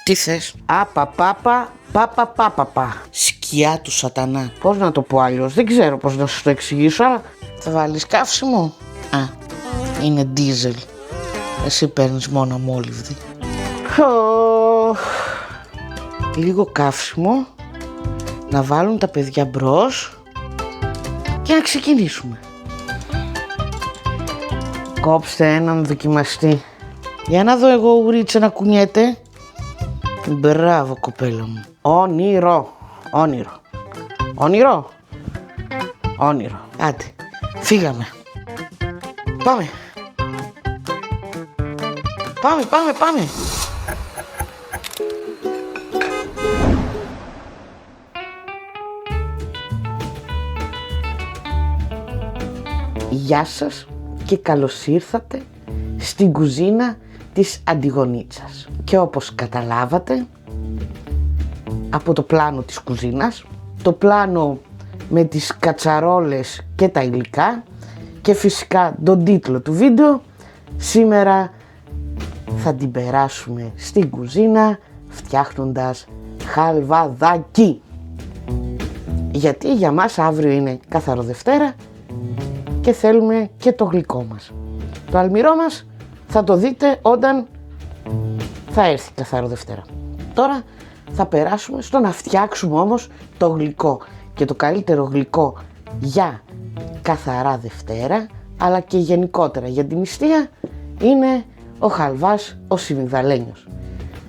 Τι θες? Παπα. Σκιά του σατανά. Πώς να το πω αλλιώς, δεν ξέρω πώς να σου το εξηγήσω, αλλά θα βάλεις καύσιμο. Α, είναι ντίζελ. Εσύ παίρνεις μόνο αμόλυβδη. Λίγο καύσιμο, να βάλουν τα παιδιά μπρος και να ξεκινήσουμε. Κόψτε έναν δοκιμαστή. Για να δω εγώ ουρίτσα να κουνιέται. Μπράβο κοπέλα μου. Όνειρο. Άντε, φύγαμε. Πάμε. Γεια σας και καλώς ήρθατε στην κουζίνα της Αντιγονίτσας. Και όπως καταλάβατε από το πλάνο της κουζίνας, το πλάνο με τις κατσαρόλες και τα υλικά και φυσικά τον τίτλο του βίντεο, σήμερα θα την περάσουμε στην κουζίνα φτιάχνοντας χαλβαδάκι. Γιατί για μας αύριο είναι καθαρό Δευτέρα και θέλουμε και το γλυκό μας. Το αλμυρό μας θα το δείτε όταν θα έρθει καθαρό Δευτέρα. Τώρα θα περάσουμε στο να φτιάξουμε όμως το γλυκό. Και το καλύτερο γλυκό για καθαρά Δευτέρα, αλλά και γενικότερα για την νηστεία, είναι ο χαλβάς ο σιμιγδαλένιος.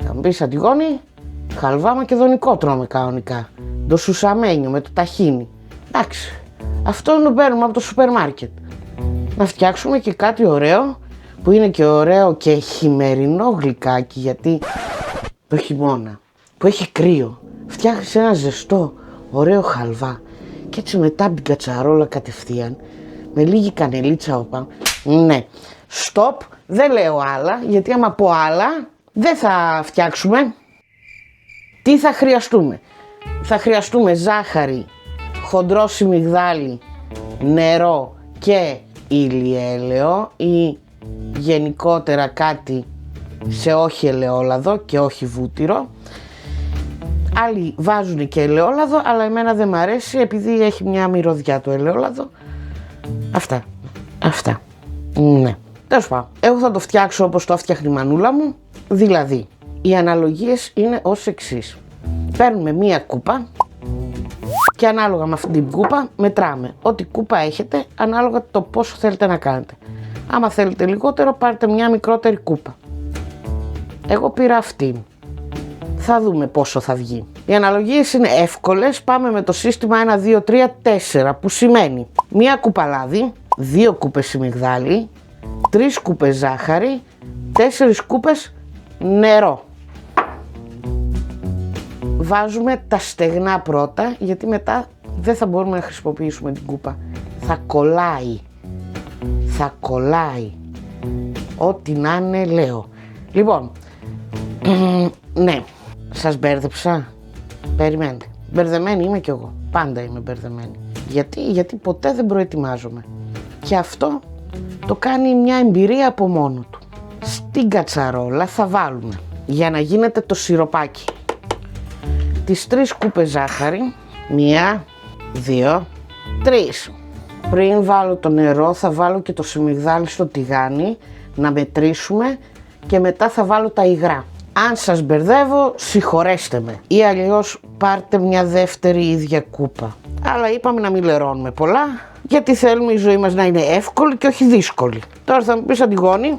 Θα μου πεις, Αντιγόνη, χαλβά μακεδονικό τρώμε κανονικά. Το σουσαμένιο με το ταχίνι. Εντάξει, αυτό το παίρνουμε από το σούπερ μάρκετ. Να φτιάξουμε και κάτι ωραίο, που είναι και ωραίο και χειμερινό γλυκάκι, γιατί το χειμώνα που έχει κρύο φτιάχνεις ένα ζεστό ωραίο χαλβά και έτσι μετά από την κατσαρόλα κατευθείαν με λίγη κανελίτσα από πάνω. Ναι, stop, δεν λέω άλλα, γιατί άμα πω άλλα δεν θα φτιάξουμε. Τι θα χρειαστούμε? Θα χρειαστούμε ζάχαρη, χοντρό σιμιγδάλι, νερό και ηλιέλαιο ή γενικότερα κάτι σε όχι ελαιόλαδο και όχι βούτυρο. Άλλοι βάζουν και ελαιόλαδο, αλλά εμένα δεν μ' αρέσει επειδή έχει μια μυρωδιά το ελαιόλαδο. Αυτά. Ναι. Τέλος πάντων, εγώ θα το φτιάξω όπως το έφτιαχνε η μανούλα μου. Δηλαδή, οι αναλογίες είναι ως εξής. Παίρνουμε μία κούπα και ανάλογα με αυτή την κούπα μετράμε. Ό,τι κούπα έχετε, ανάλογα το πόσο θέλετε να κάνετε. Άμα θέλετε λιγότερο, πάρτε μια μικρότερη κούπα. Εγώ πήρα αυτή. Θα δούμε πόσο θα βγει. Οι αναλογίες είναι εύκολες. Πάμε με το σύστημα 1, 2, 3, 4, που σημαίνει μία κούπα λάδι, 2 κούπες σιμιγδάλι, 3 κούπες ζάχαρη, 4 κούπες νερό. Βάζουμε τα στεγνά πρώτα, γιατί μετά δεν θα μπορούμε να χρησιμοποιήσουμε την κούπα. Θα κολλάει. Ό,τι να είναι λέω. Λοιπόν, ναι, σας μπέρδεψα. Περιμένετε. Μπερδεμένη είμαι κι εγώ. Πάντα είμαι μπερδεμένη. Γιατί ποτέ δεν προετοιμάζομαι. Και αυτό το κάνει μια εμπειρία από μόνο του. Στην κατσαρόλα θα βάλουμε, για να γίνεται το σιροπάκι, τις 3 κούπες ζάχαρη. 1, 2, 3. Πριν βάλω το νερό θα βάλω και το σιμιγδάλι στο τηγάνι να μετρήσουμε και μετά θα βάλω τα υγρά. Αν σας μπερδεύω, συγχωρέστε με, ή αλλιώς πάρτε μια δεύτερη ίδια κούπα. Αλλά είπαμε να μην λερώνουμε πολλά, γιατί θέλουμε η ζωή μας να είναι εύκολη και όχι δύσκολη. Τώρα θα μου πεις, Αντιγόνη,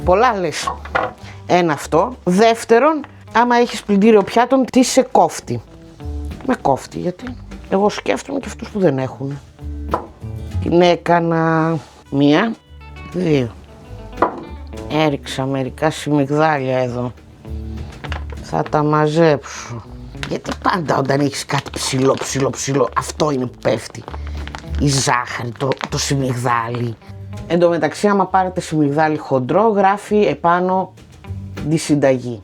πολλά λες. Ένα αυτό. Δεύτερον, άμα έχεις πλυντήριο πιάτων, τι σε κόφτει? Με κόφτει, γιατί εγώ σκέφτομαι και αυτούς που δεν έχουν. Την έκανα 1, 2. Έριξα μερικά σιμιγδάλια εδώ. Θα τα μαζέψω. Γιατί πάντα όταν έχεις κάτι ψηλό, αυτό είναι που πέφτει. Η ζάχαρη, το σιμιγδάλι. Εν τω μεταξύ, άμα πάρετε σιμιγδάλι χοντρό, γράφει επάνω τη συνταγή.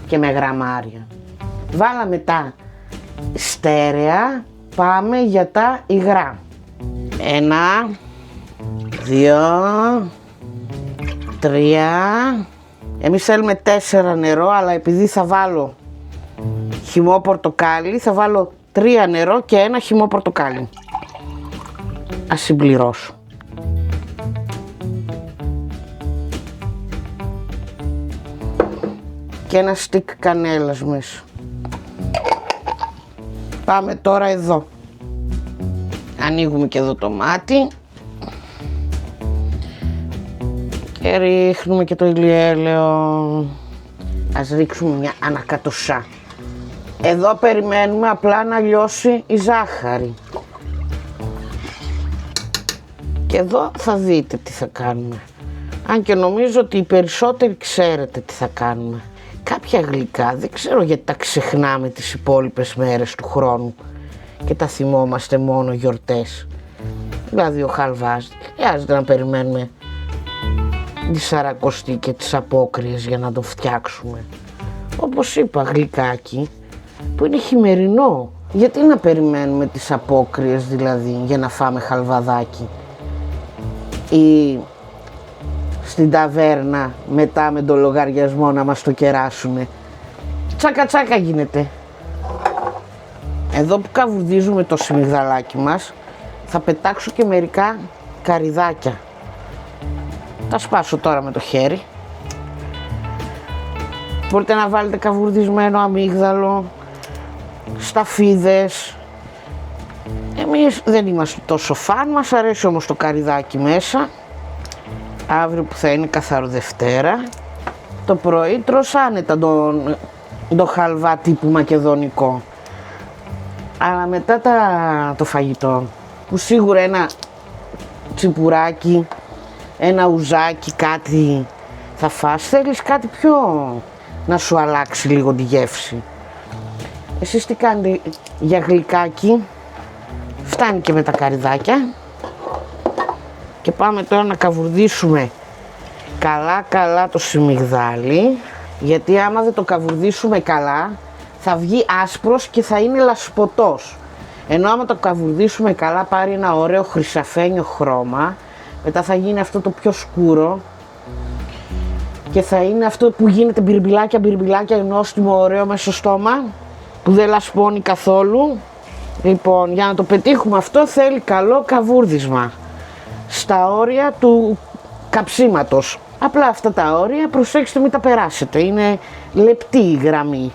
Και με γραμμάρια. Βάλαμε τα στέρεα, πάμε για τα υγρά. 1, 2, 3, Εμείς θέλουμε 4 νερό, αλλά επειδή θα βάλω χυμό πορτοκάλι, θα βάλω 3 νερό και 1 χυμό πορτοκάλι. Ας συμπληρώσω. Και ένα στικ κανέλας μέσα. Πάμε τώρα εδώ. Ανοίγουμε και εδώ το μάτι. Και ρίχνουμε και το ηλιέλαιο. Ας ρίξουμε μια ανακατοσά. Εδώ περιμένουμε απλά να λιώσει η ζάχαρη. Και εδώ θα δείτε τι θα κάνουμε. Αν και νομίζω ότι οι περισσότεροι ξέρετε τι θα κάνουμε. Κάποια γλυκά δεν ξέρω γιατί τα ξεχνάμε τις υπόλοιπες μέρες του χρόνου και τα θυμόμαστε μόνο γιορτές. Δηλαδή ο χαλβάς δεν χρειάζεται να περιμένουμε τη Σαρακοστή και τις απόκριες για να το φτιάξουμε. Όπως είπα, γλυκάκι που είναι χειμερινό. Γιατί να περιμένουμε τις απόκριες δηλαδή για να φάμε χαλβαδάκι, ή στην ταβέρνα μετά με το λογαριασμό να μας το κεράσουνε. Τσάκα τσάκα γίνεται. Εδώ που καβουρδίζουμε το σιμιγδαλάκι μας θα πετάξω και μερικά καρυδάκια. Τα σπάσω τώρα με το χέρι. Μπορείτε να βάλετε καβουρδισμένο αμύγδαλο, σταφίδες. Εμείς δεν είμαστε τόσο φαν, μας αρέσει όμως το καρυδάκι μέσα. Αύριο που θα είναι καθαρό Δευτέρα, το πρωί τρως άνετα το χαλβά τύπου μακεδονικό. Αλλά μετά το φαγητό, που σίγουρα ένα τσιπουράκι, ένα ουζάκι, κάτι θα φας, θέλεις κάτι πιο να σου αλλάξει λίγο τη γεύση. Εσείς τι κάνετε για γλυκάκι? Φτάνει και με τα καρυδάκια. Και πάμε τώρα να καβουρδίσουμε καλά το σιμιγδάλι, γιατί άμα δεν το καβουρδίσουμε καλά θα βγει άσπρος και θα είναι λασπωτός. Ενώ άμα το καβουρδίσουμε καλά πάρει ένα ωραίο χρυσαφένιο χρώμα, μετά θα γίνει αυτό το πιο σκούρο και θα είναι αυτό που γίνεται μπιρμπιλάκια, νόστιμο, ωραίο μέσα στο στόμα, που δεν λασπώνει καθόλου. Λοιπόν, για να το πετύχουμε αυτό θέλει καλό καβούρδισμα στα όρια του καψίματος. Απλά αυτά τα όρια προσέξτε μην τα περάσετε, είναι λεπτή η γραμμή.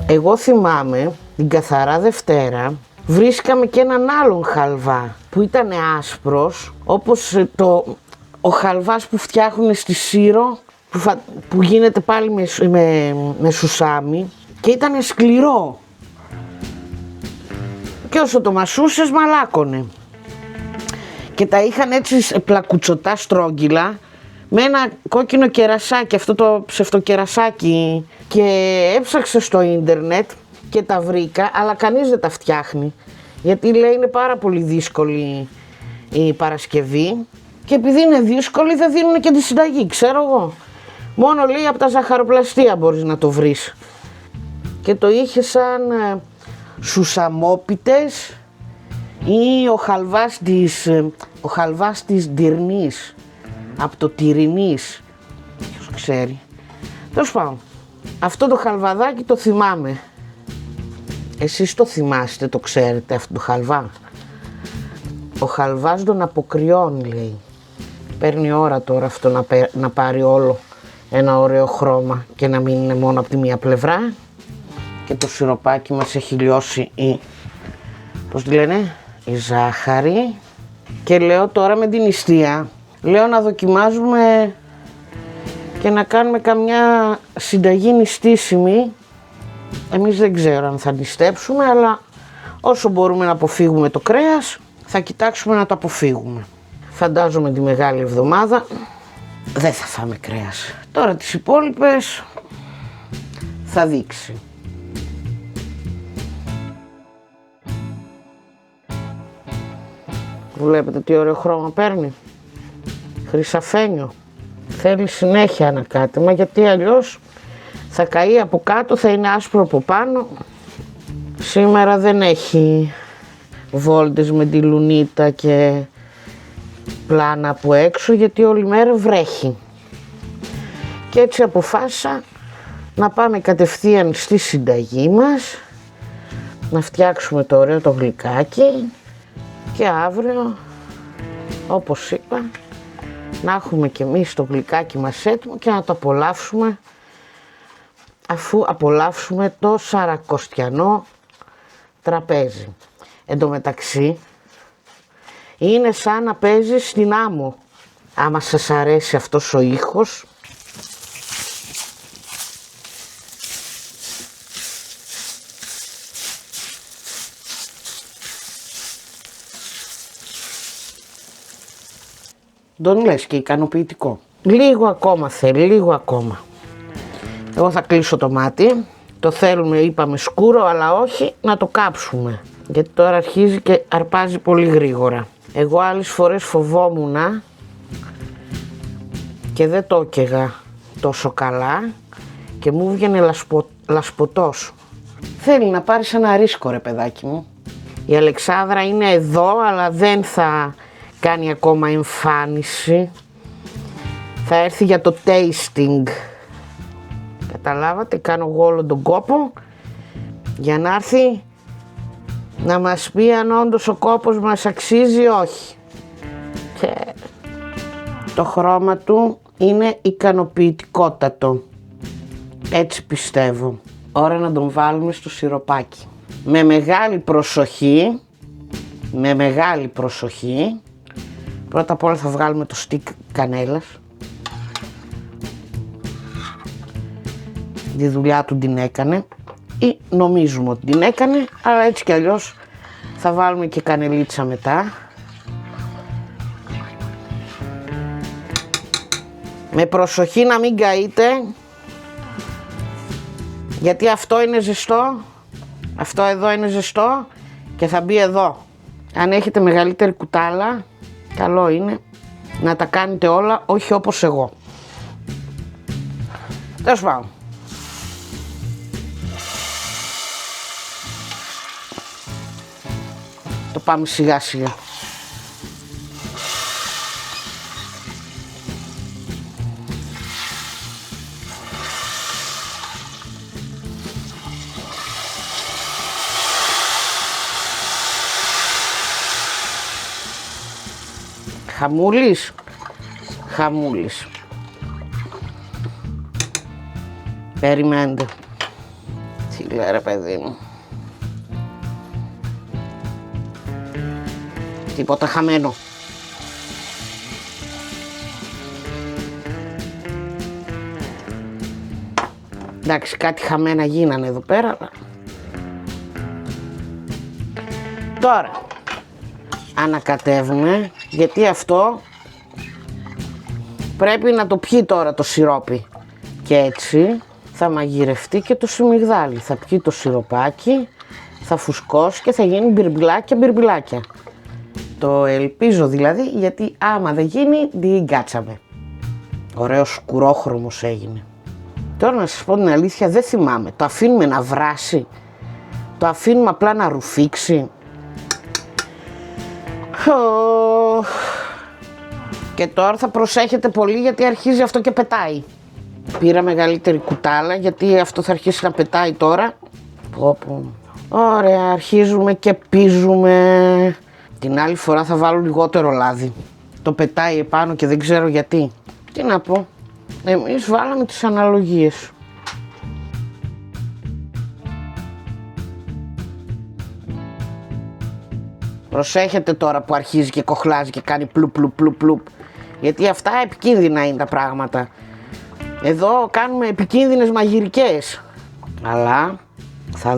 Εγώ θυμάμαι την καθαρά Δευτέρα βρίσκαμε και έναν άλλον χαλβά που ήταν άσπρος, όπως ο χαλβάς που φτιάχνουν στη Σύρο, που γίνεται πάλι με σουσάμι, και ήταν σκληρό και όσο το μασούσες μαλάκωνε. Και τα είχαν έτσι πλακουτσωτά στρόγγυλα με ένα κόκκινο κερασάκι, αυτό το ψευτοκερασάκι, και έψαξα στο ίντερνετ και τα βρήκα, αλλά κανείς δεν τα φτιάχνει, γιατί λέει είναι πάρα πολύ δύσκολη η Παρασκευή και επειδή είναι δύσκολη δεν δίνουν και τη συνταγή, ξέρω εγώ. Μόνο λέει από τα ζαχαροπλαστεία μπορείς να το βρεις. Και το είχε σαν σουσαμόπιτες ή ο χαλβάς της Ντυρνής, από το Τυρινής, ποιος ξέρει. Τέλος πάντων, αυτό το χαλβαδάκι το θυμάμαι. Εσείς το θυμάστε, το ξέρετε αυτό το χαλβά? Ο χαλβάς των αποκριών λέει. Παίρνει ώρα τώρα αυτό να πάρει όλο ένα ωραίο χρώμα και να μην είναι μόνο από τη μία πλευρά. Και το σιροπάκι μας έχει λιώσει πώς τη λένε, η ζάχαρη. Και λέω τώρα με την νηστεία, λέω να δοκιμάζουμε και να κάνουμε καμιά συνταγή νηστίσιμη. Εμείς δεν ξέρω αν θα νηστέψουμε, αλλά Όσο μπορούμε να αποφύγουμε το κρέας, θα κοιτάξουμε να το αποφύγουμε. Φαντάζομαι τη Μεγάλη Εβδομάδα δεν θα φάμε κρέας. Τώρα τις υπόλοιπες θα δείξει. Βλέπετε τι ωραίο χρώμα παίρνει. Χρυσαφένιο. Θέλει συνέχεια ανακάτεμα, γιατί αλλιώς θα καεί από κάτω, θα είναι άσπρο από πάνω. Σήμερα δεν έχει βόλτες με τη λουνίτα και πλάνα από έξω, γιατί όλη μέρα βρέχει. Και έτσι αποφάσισα να πάμε κατευθείαν στη συνταγή μας, να φτιάξουμε το ωραίο το γλυκάκι και αύριο, όπως είπα, να έχουμε και εμείς το γλυκάκι μας έτοιμο και να το απολαύσουμε, αφού απολαύσουμε το σαρακοστιανό τραπέζι. Εν τω μεταξύ είναι σαν να παίζεις στην άμμο. Άμα σας αρέσει αυτός ο ήχος, τον λες και ικανοποιητικό. Λίγο ακόμα θέλει, λίγο ακόμα. Εγώ θα κλείσω το μάτι. Το θέλουμε, είπαμε, σκούρο, αλλά όχι να το κάψουμε, γιατί τώρα αρχίζει και αρπάζει πολύ γρήγορα. Εγώ άλλες φορές φοβόμουν και δεν το έκαιγα τόσο καλά και μου βγαίνει λασποτός. Θέλει να πάρεις ένα ρίσκο, ρε παιδάκι μου. Η Αλεξάνδρα είναι εδώ, αλλά δεν θα κάνει ακόμα εμφάνιση. Θα έρθει για το tasting. Καταλάβατε, κάνω εγώ όλο τον κόπο για να έρθει να μας πει αν όντως ο κόπος μας αξίζει ή όχι. Και το χρώμα του είναι ικανοποιητικότατο. Έτσι πιστεύω. Ώρα να τον βάλουμε στο σιροπάκι. Με μεγάλη προσοχή, πρώτα απ' όλα θα βγάλουμε το στικ κανέλας. Τη δουλειά του την έκανε ή νομίζουμε ότι την έκανε, αλλά έτσι κι αλλιώς θα βάλουμε και κανελίτσα μετά. Με προσοχή να μην καείτε, γιατί αυτό είναι ζεστό, αυτό εδώ είναι ζεστό και θα μπει εδώ. Αν έχετε μεγαλύτερη κουτάλα, καλό είναι να τα κάνετε όλα, όχι όπως εγώ. Τέλος πάντων. Το πάμε σιγά σιγά. Χαμούλης. Περιμένετε. Τι λέει ρε παιδί μου. Τίποτα χαμένο. Εντάξει, κάτι χαμένα γίνανε εδώ πέρα. Τώρα ανακατεύουμε, γιατί αυτό πρέπει να το πιει τώρα το σιρόπι. Και έτσι θα μαγειρευτεί και το σιμιγδάλι. Θα πιει το σιροπάκι, θα φουσκώσει και θα γίνει μπιρμπιλάκια. Το ελπίζω δηλαδή, γιατί άμα δεν γίνει, την κάτσαμε. Ωραίος σκουρόχρωμος έγινε. Τώρα να σας πω την αλήθεια, δεν θυμάμαι. Το αφήνουμε να βράσει, το αφήνουμε απλά να ρουφήξει. Και τώρα θα προσέχετε πολύ, γιατί αρχίζει αυτό και πετάει. Πήρα μεγαλύτερη κουτάλα, γιατί αυτό θα αρχίσει να πετάει τώρα. Ωραία, αρχίζουμε και πίζουμε. Την άλλη φορά θα βάλω λιγότερο λάδι. Το πετάει επάνω και δεν ξέρω γιατί. Τι να πω, εμείς βάλαμε τις αναλογίες. Προσέχετε τώρα που αρχίζει και κοχλάζει και κάνει πλουπ. Γιατί αυτά επικίνδυνα είναι τα πράγματα. Εδώ κάνουμε επικίνδυνες μαγειρικές. Αλλά θα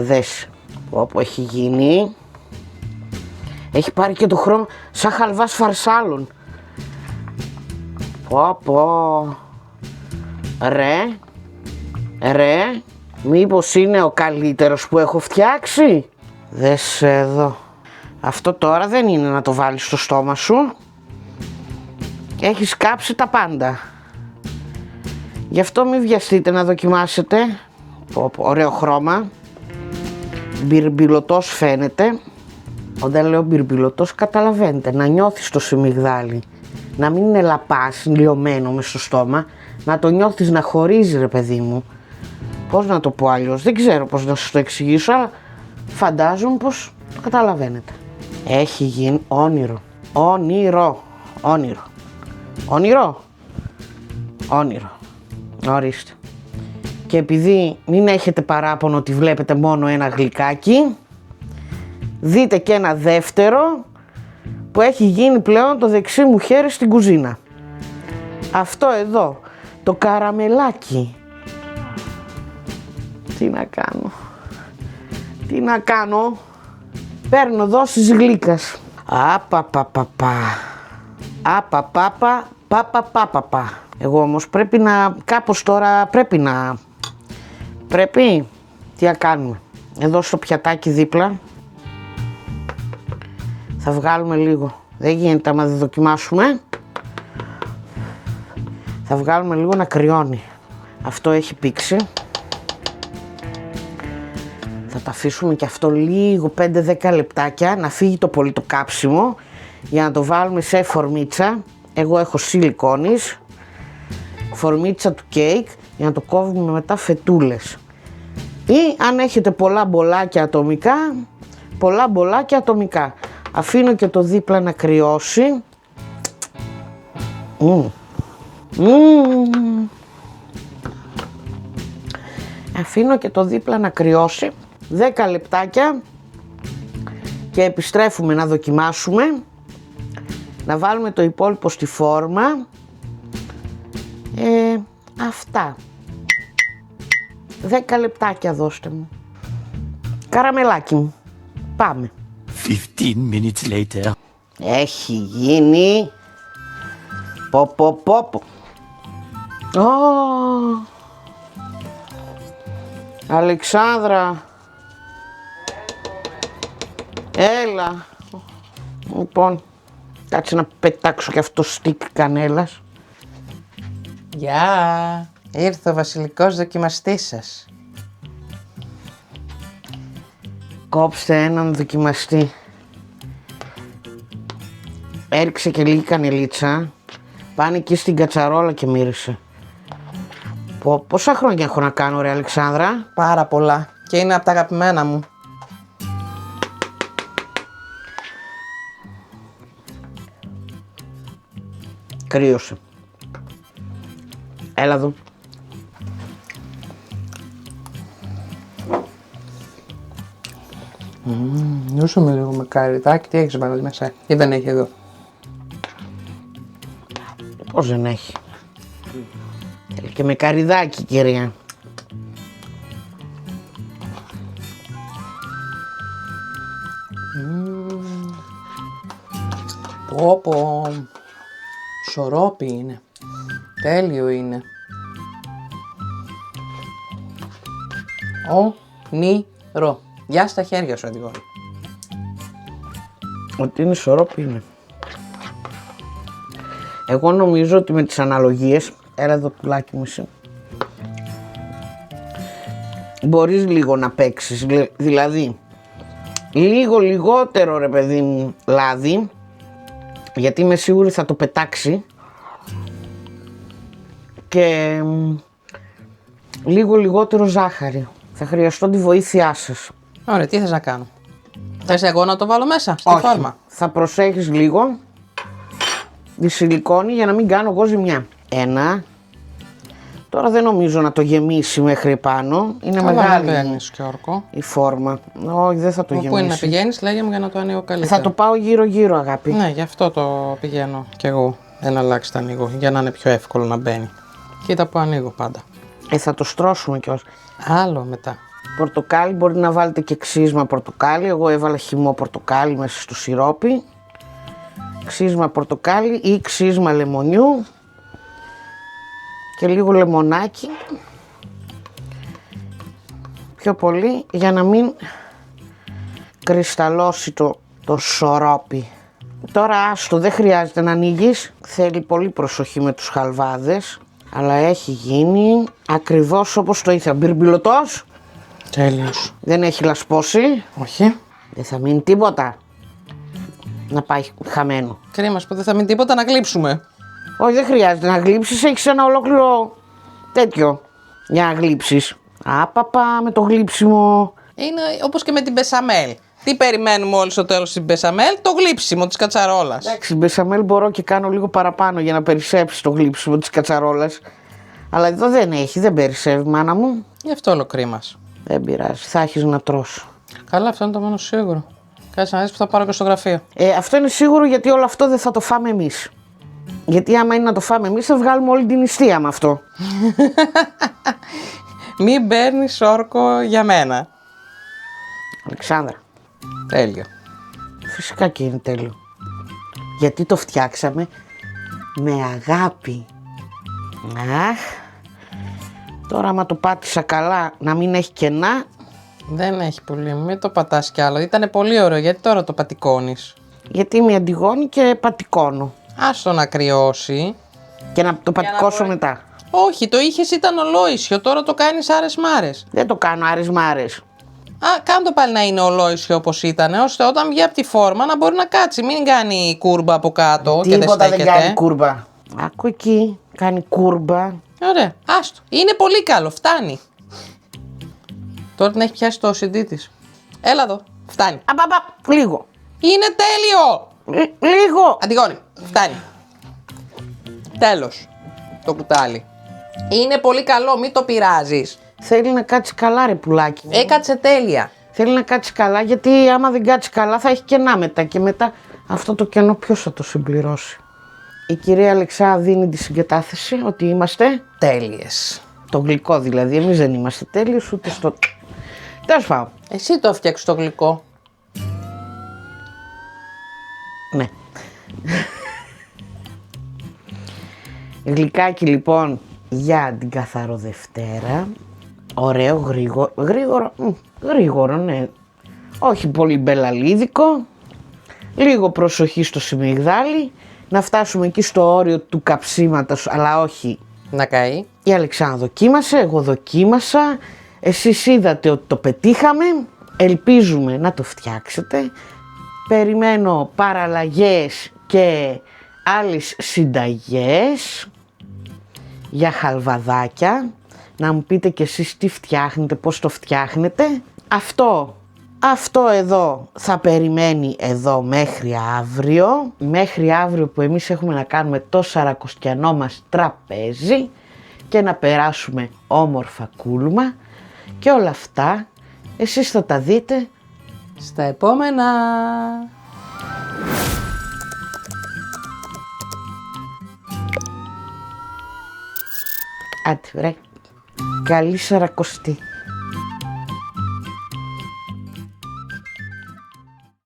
δέσει. Όπου έχει γίνει. Έχει πάρει και το χρώμα σαν χαλβάς φαρσάλων. Πω. Ρε, μήπως είναι ο καλύτερος που έχω φτιάξει? Δες εδώ. Αυτό τώρα δεν είναι να το βάλεις στο στόμα σου. Έχεις κάψει τα πάντα. Γι' αυτό μην βιαστείτε να δοκιμάσετε. Ωραίο χρώμα. Μπυρμπιλωτός φαίνεται. Όταν λέω μπυρμπιλωτός καταλαβαίνετε. Να νιώθεις το σιμιγδάλι. Να μην είναι λαπάς, λιωμένο μες στο στόμα. Να το νιώθεις να χωρίζει, ρε παιδί μου. Πώς να το πω αλλιώς, δεν ξέρω πώς να σας το εξηγήσω, αλλά φαντάζομαι πως το καταλαβαίνετε. Έχει γίνει όνειρο. Ορίστε. Και επειδή μην έχετε παράπονο ότι βλέπετε μόνο ένα γλυκάκι, δείτε και ένα δεύτερο που έχει γίνει πλέον το δεξί μου χέρι στην κουζίνα. Αυτό εδώ, το καραμελάκι. Τι να κάνω. Παίρνω δόσεις γλύκας. Απαπαπαπα. Εγώ όμως πρέπει να, κάπως τώρα πρέπει, τι να κάνουμε. Εδώ στο πιατάκι δίπλα θα βγάλουμε λίγο. Δεν γίνεται άμα δεν δοκιμάσουμε. Θα βγάλουμε λίγο να κρυώνει. Αυτό έχει πήξει. Θα τα αφήσουμε και αυτό λίγο 5-10 λεπτάκια να φύγει το πολύ το κάψιμο για να το βάλουμε σε φορμίτσα. Εγώ έχω σιλικόνης, φορμίτσα του κέικ για να το κόβουμε μετά φετούλες. Ή αν έχετε πολλά μπολάκια ατομικά. Αφήνω και το δίπλα να κρυώσει. Αφήνω και το δίπλα να κρυώσει 10 λεπτάκια και επιστρέφουμε να δοκιμάσουμε, να βάλουμε το υπόλοιπο στη φόρμα. Αυτά. 10 λεπτάκια δώστε μου. Καραμελάκι μου. Πάμε. 15 minutes later. Έχει γίνει. Πω. Αλεξάνδρα. Έλα. Λοιπόν, κάτσε να πετάξω και αυτό το στικ κανέλας. Γεια! Ήρθε ο βασιλικός δοκιμαστής σας. Κόψτε έναν δοκιμαστή. Έριξε και λίγη κανελίτσα. Πάνε εκεί στην κατσαρόλα και μύρισε. Πόσα χρόνια έχω να κάνω, ρε Αλεξάνδρα? Πάρα πολλά. Και είναι από τα αγαπημένα μου. Κρύωσε. Έλα εδώ. Νιώσαμε λίγο με καριτάκι. Τι έχεις βάλει μέσα? Ή δεν έχει εδώ? Πώς δεν έχει? Θέλει και με καριδάκι, κυρία. Πω. Σορόπι είναι. Τέλειο είναι. Ονείρο. Γεια στα χέρια σου, Αντιγόνη. Ότι είναι σορόπι είναι. Εγώ νομίζω ότι με τις αναλογίες, έλα εδώ πουλάκι μου εσύ, μπορείς λίγο να παίξεις, δηλαδή λίγο λιγότερο, ρε παιδί μου, λάδι, γιατί είμαι σίγουρη θα το πετάξει, και λίγο λιγότερο ζάχαρη. Θα χρειαστώ τη βοήθειά σας. Ωραία, τι θες να κάνω? Θες εγώ να το βάλω μέσα στη φόρμα? Θα προσέχεις λίγο τη σιλικόνη για να μην κάνω εγώ ζημιά. Ένα. Τώρα δεν νομίζω να το γεμίσει μέχρι πάνω. Είναι μεγάλη η φόρμα. Όχι, δεν θα το γεμίσει. Πού είναι να πηγαίνεις, λέγε μου, για να το ανοίγω καλύτερα. Θα το πάω γύρω-γύρω, αγάπη. Ναι, γι' αυτό το πηγαίνω κι εγώ. Ένα αλλάξει τα ανοίγω, για να είναι πιο εύκολο να μπαίνει. Κοίτα που ανοίγω πάντα. Θα το στρώσουμε κιόλας. Άλλο μετά. Πορτοκάλι, μπορεί να βάλετε και ξύσμα πορτοκάλι. Εγώ έβαλα χυμό πορτοκάλι μέσα στο σιρόπι. Ξύσμα πορτοκάλι ή ξύσμα λεμονιού. Και λίγο λεμονάκι. Πιο πολύ για να μην κρυσταλλώσει το σιρόπι. Τώρα άστο, δεν χρειάζεται να ανοίγεις. Θέλει πολύ προσοχή με τους χαλβάδες. Αλλά έχει γίνει ακριβώς όπως το ήθελα. Μπιρμπιλωτός. Τέλειος. Δεν έχει λασπώσει. Όχι. Δεν θα μείνει τίποτα να πάει χαμένο. Κρίμα που δεν θα μείνει τίποτα να γλύψουμε. Όχι, δεν χρειάζεται να γλύψεις. Έχεις ένα ολόκληρο τέτοιο για να γλύψεις. Άπαπα με το γλύψιμο. Είναι όπως και με την μπεσαμέλ. Τι περιμένουμε όλοι στο τέλος της μπεσαμέλ? Το γλύψιμο της κατσαρόλας. Εντάξει, μπεσαμέλ μπορώ και κάνω λίγο παραπάνω για να περισσέψει το γλύψιμο της κατσαρόλας. Αλλά εδώ δεν έχει, δεν περισσεύει, μάνα μου. Γι' αυτό όλο κρίμας. Δεν πειράζει, θα έχεις να τρως. Καλά, αυτό είναι το μόνο σίγουρο. Κάτσε να δεις που θα πάρω και στο γραφείο. Αυτό είναι σίγουρο, γιατί όλο αυτό δεν θα το φάμε εμείς. Γιατί άμα είναι να το φάμε εμείς θα βγάλουμε όλη την νηστεία με αυτό. Μην παίρνεις όρκο για μένα. Αλεξάνδρα, Τέλειο. φυσικά και είναι τέλειο. Γιατί το φτιάξαμε με αγάπη. Αχ, τώρα άμα το πάτησα καλά να μην έχει κενά. Δεν έχει πολύ, μην το πατάς κι άλλο. Ήτανε πολύ ωραίο, γιατί τώρα το πατικώνεις? Γιατί είμαι αντιγόνη και πατικώνω. Άστο να κρυώσει. Και να το πατικώσω μπορεί- μετά. Όχι, το είχες ήταν ολόισιο, τώρα το κάνεις άρες μάρες. Δεν το κάνω άρες μάρες. Κάνε το πάλι να είναι ολόισιο όπως ήταν, ώστε όταν βγει από τη φόρμα να μπορεί να κάτσει. Μην κάνει κούρμπα από κάτω και δεν Τίποτα στέκεται. δεν κάνει κούρμπα. Άκου εκεί, κάνει κούρμπα. Ωραία, άστο. Είναι πολύ καλό, φτάνει. Τώρα την έχει πιάσει το CD της. Έλα εδώ, φτάνει. Λίγο. Είναι τέλειο! Λίγο. Αντιγόνη, φτάνει. Τέλος. Το κουτάλι. Είναι πολύ καλό, μην το πειράζεις. Θέλει να κάτσει καλά ρε πουλάκι. Έκατσε τέλεια. Θέλει να κάτσει καλά, γιατί άμα δεν κάτσει καλά θα έχει κενά μετά. Και μετά αυτό το κενό ποιος θα το συμπληρώσει? Η κυρία Αλεξά δίνει τη συγκατάθεση ότι είμαστε Τέλειες. το γλυκό δηλαδή. Εμείς δεν είμαστε τέλειος ούτε στο... Τέλος πάντων. Εσύ το έφτιαξες το γλυκό. Ναι. Γλυκάκι λοιπόν για την καθαρό Δευτέρα. Ωραίο, γρήγορο, ναι. Όχι πολύ μπελαλίδικο. Λίγο προσοχή στο σιμιγδάλι. Να φτάσουμε εκεί στο όριο του καψίματος, αλλά όχι. Να καεί. Η Αλεξάνδρα δοκίμασε, εγώ δοκίμασα. Εσείς είδατε ότι το πετύχαμε. Ελπίζουμε να το φτιάξετε. Περιμένω παραλλαγές και άλλες συνταγές για χαλβαδάκια. Να μου πείτε κι εσείς τι φτιάχνετε, πώς το φτιάχνετε. Αυτό εδώ θα περιμένει εδώ μέχρι αύριο. Μέχρι αύριο που εμείς έχουμε να κάνουμε το σαρακοστιανό μας τραπέζι και να περάσουμε όμορφα κούλμα. Και όλα αυτά εσείς θα τα δείτε Στα επόμενα. Άντε βρε, καλή σαρακοστή.